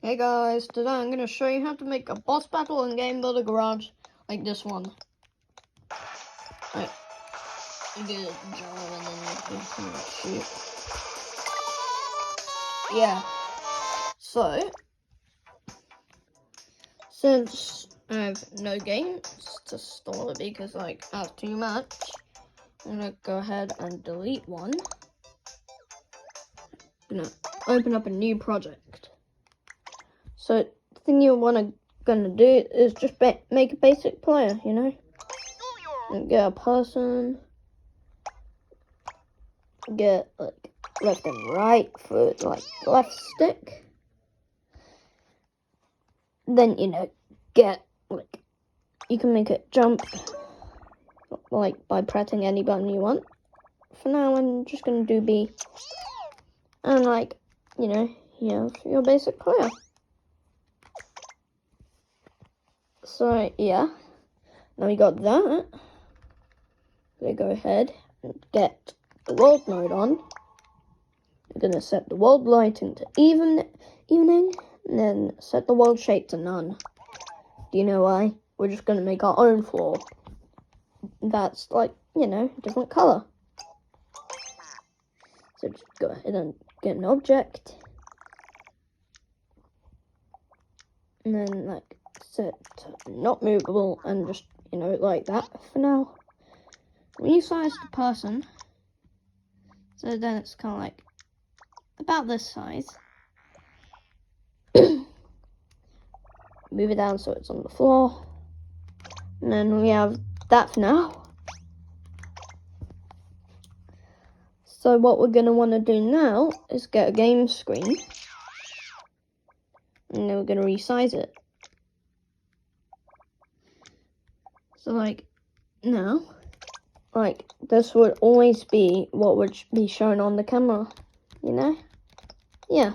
Hey guys, today I'm going to show you how to make a boss battle in Game Builder Garage like this one. Right. You get a jump and then you can shoot. Yeah. So, since I have no games to store it because that's too much, I'm going to go ahead and delete one. I'm going to open up a new project. So, the thing you're gonna do is just make a basic player, you know? And get a person, get like left and right for like left stick. Then get like you can make it jump like by pressing any button you want. For now I'm just gonna do B. And here's your basic player. So yeah. Now we got that. We go ahead and get the world mode on. We're gonna set the world lighting to evening, and then set the world shape to none. Do you know why? We're just gonna make our own floor. That's different color. So just go ahead and get an object, and then set to not movable, and just like that for now. Resize the person, so then it's kind of like about this size. Move it down so it's on the floor, and then we have that for now. So what we're going to want to do now is get a game screen, and then we're going to resize it. So now, this would always be what would be shown on the camera, Yeah.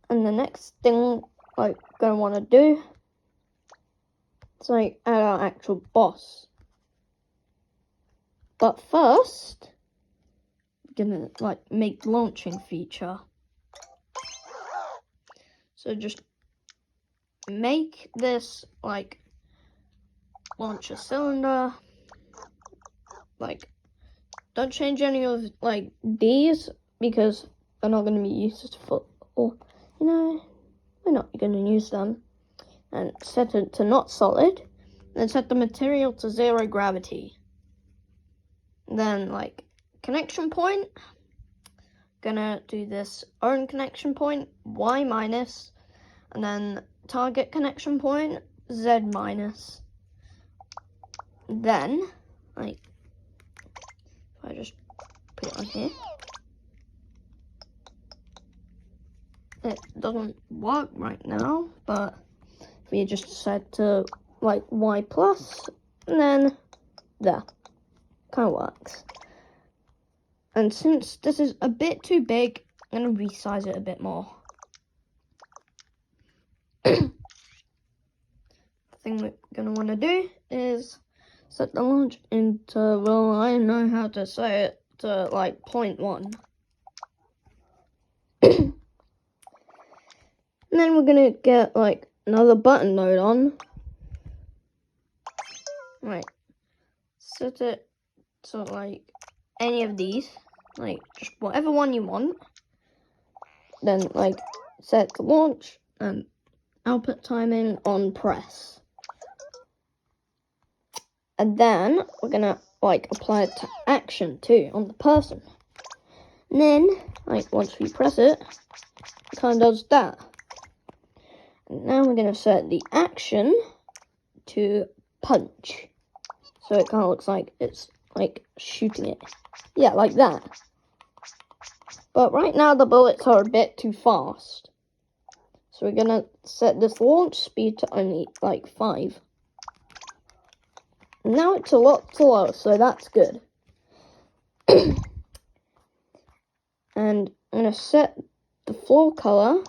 And the next thing going to want to do is add our actual boss. But first, we're going to make launching feature. So just make this launch a cylinder. Don't change any of these because they're not going to be used for, we're not going to use them. And set it to not solid. Then set the material to 0 gravity. Then connection point. Gonna do this own connection point, Y minus, and then target connection point, Z minus. Then if I just put it on here, it doesn't work right now, but if we just set to Y plus, and then there, kind of works. And since this is a bit too big, I'm going to resize it a bit more. The thing we're going to want to do is set the launch interval, I know how to say it, to 0.1. And then we're going to get another button node on. Set it to any of these. Just whatever one you want. Then set the launch and output timing on press. And then we're gonna apply it to action too on the person. And then once we press it, it kind of does that. And now we're gonna set the action to punch. So it kind of looks like it's shooting it. Yeah, like that. But right now the bullets are a bit too fast. So we're gonna set this launch speed to only 5. Now it's a lot slower, so that's good. And I'm gonna set the floor color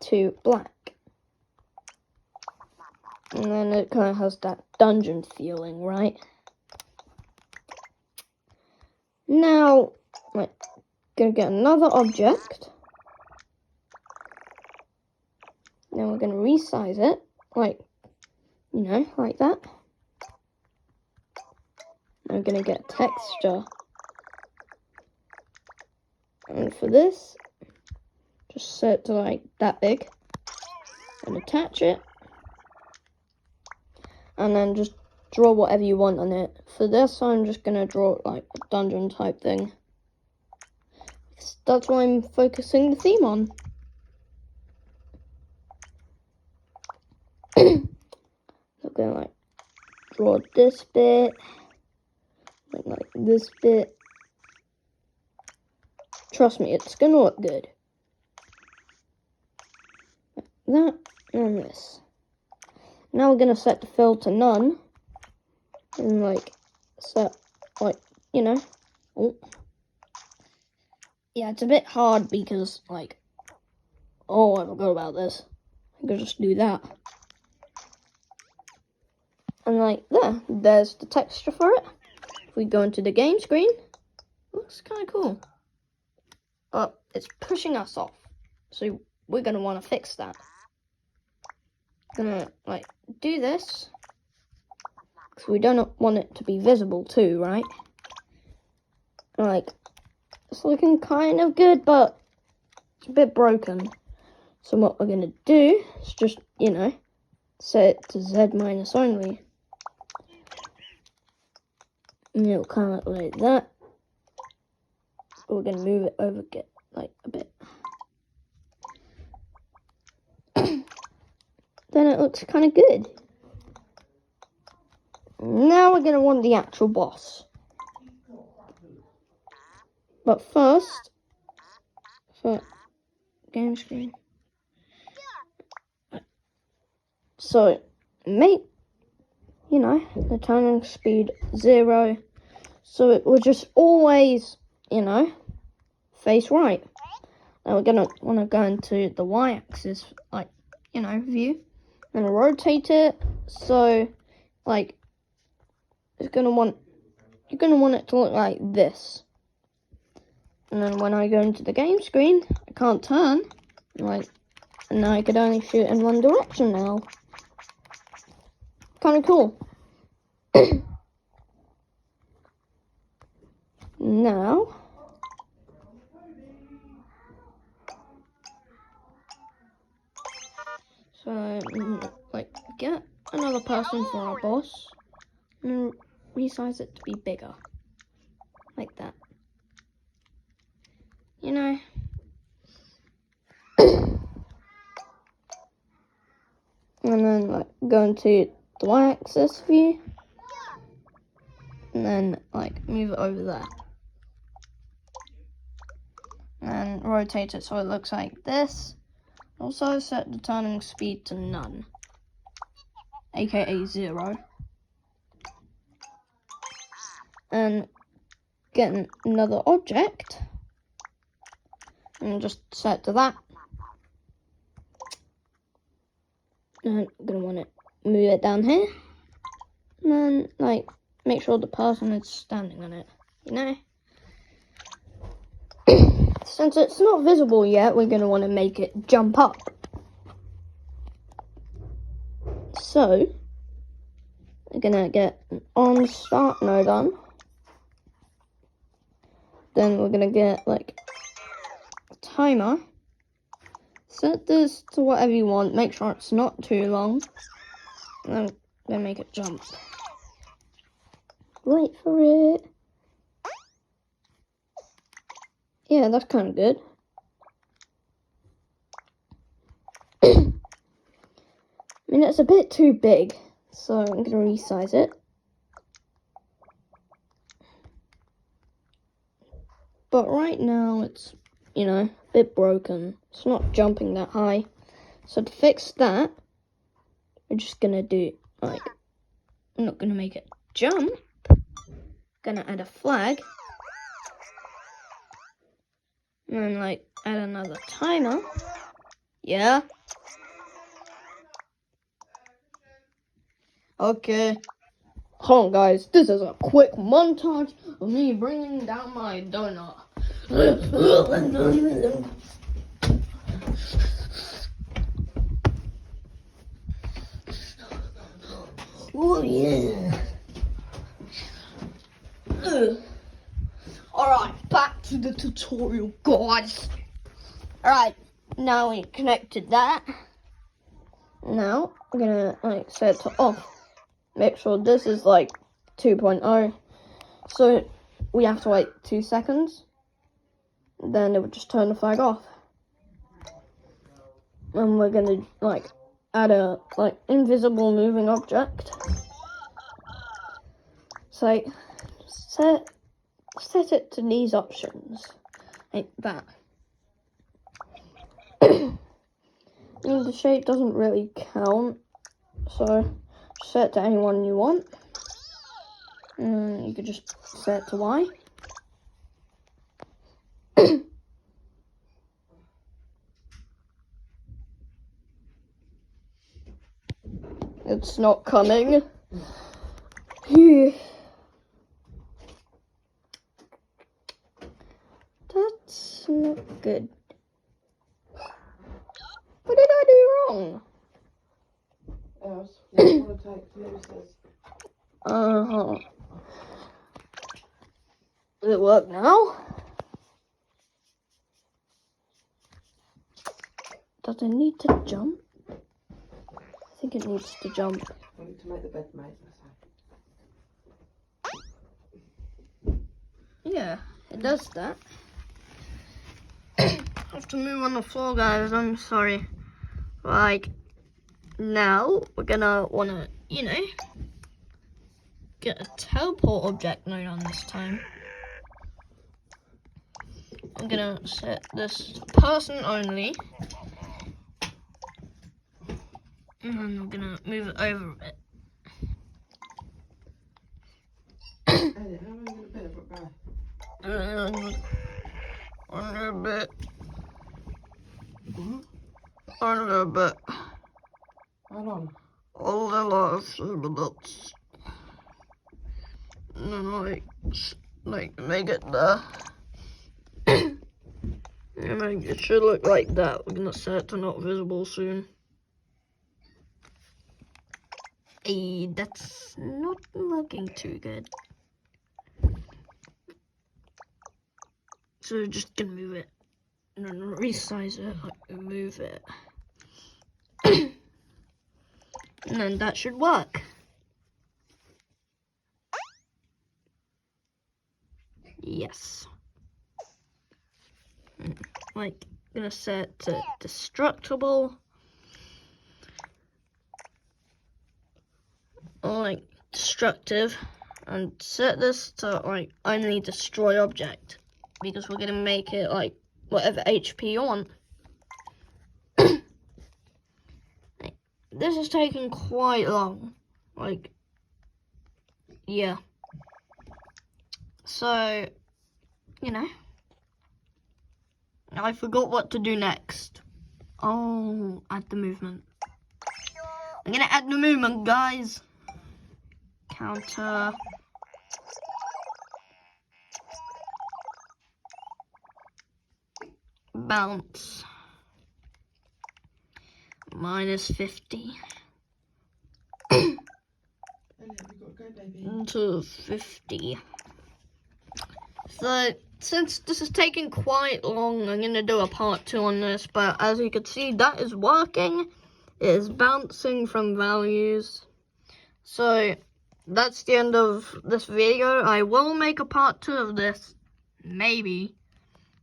to black. And then it kind of has that dungeon feeling, right? Now, gonna get another object. Then we're gonna resize it, like, you know, like that. I'm gonna get texture. And for this, just set it to like that big and attach it. And then just draw whatever you want on it. For this, I'm just gonna draw like a dungeon type thing. That's what I'm focusing the theme on. I'm gonna like draw this bit, like this bit. Trust me, it's gonna look good. Like that and this. Now we're gonna set the fill to none, and like set like, you know. Oh. Yeah, it's a bit hard because like, oh, I forgot about this. I could just do that. And like there's the texture for it. If we go into the game screen, looks kind of cool. But it's pushing us off. So we're going to want to fix that. Gonna like do this. Because we don't want it to be visible too, right? Like, it's looking kind of good, but it's a bit broken. So what we're going to do is just, you know, set it to Z minus only. And it'll kind of look like that. We're going to move it over, get like a bit. Then it looks kind of good. Now we're going to want the actual boss. But first, for game screen. So, make, you know, the turning speed 0. So it will just always, you know, face right. Now we're going to want to go into the y-axis, like, you know, view. And rotate it. So, like, you're going to want it to look like this. And then when I go into the game screen, I can't turn. Like, and now I could only shoot in one direction now. Kind of cool. Now, so like get another person for our boss and resize it to be bigger, like that. You know. And then like go into the y-axis view, and then like move it over there. And rotate it so it looks like this. Also set the turning speed to none, aka 0. And get another object and just set to that. And I'm gonna want to move it down here. And then like make sure the person is standing on it, you know? Since it's not visible yet, we're going to want to make it jump up. So, we're going to get an on start node on. Then we're going to get like a timer. Set this to whatever you want. Make sure it's not too long. And then make it jump. Wait for it. Yeah, that's kind of good. I mean, it's a bit too big, so I'm going to resize it. But right now, it's, you know, a bit broken. It's not jumping that high. So to fix that, we're just going to do, like, I'm not going to make it jump. Going to add a flag. And then, like, add another timer. Yeah. Okay. Hold on, guys. This is a quick montage of me bringing down my donut. Oh yeah. Alright, back to the tutorial, guys. Alright, now we connected that. Now I'm gonna set it to off. Make sure this is 2.0. So we have to wait 2 seconds. Then it would just turn the flag off. And we're gonna add a invisible moving object. So set it to these options, like that. And the shape doesn't really count, so set it to anyone you want. You could just set it to Y. It's not coming. That's not good. What did I do wrong? Does it work now? Does it need to jump? I think it needs to jump. I need to make the bed, mate. Yeah, it does that. I have to move on the floor, guys. I'm sorry. Now we're gonna wanna, get a teleport object node on this time. I'm gonna set this to person only. And then I'm gonna move it over a bit. On a bit. How long? All the last minutes. And then make it there. And then it should look like that. We're gonna set it to not visible soon. Hey, that's not looking too good. So we're just gonna move it and then resize it, move it. And then that should work. Yes. Gonna set it to destructible. Or destructive. And set this to only destroy object. Because we're gonna make it whatever HP you want. This is taking quite long. Yeah. So, I forgot what to do next. Oh, add the movement. I'm gonna add the movement, guys. Counter. Bounce. -50. To 50. So, since this is taking quite long, I'm gonna do a part 2 on this, but as you can see, that is working. It is bouncing from values. So, that's the end of this video. I will make a part 2 of this, maybe.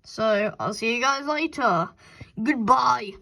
So, I'll see you guys later. Goodbye.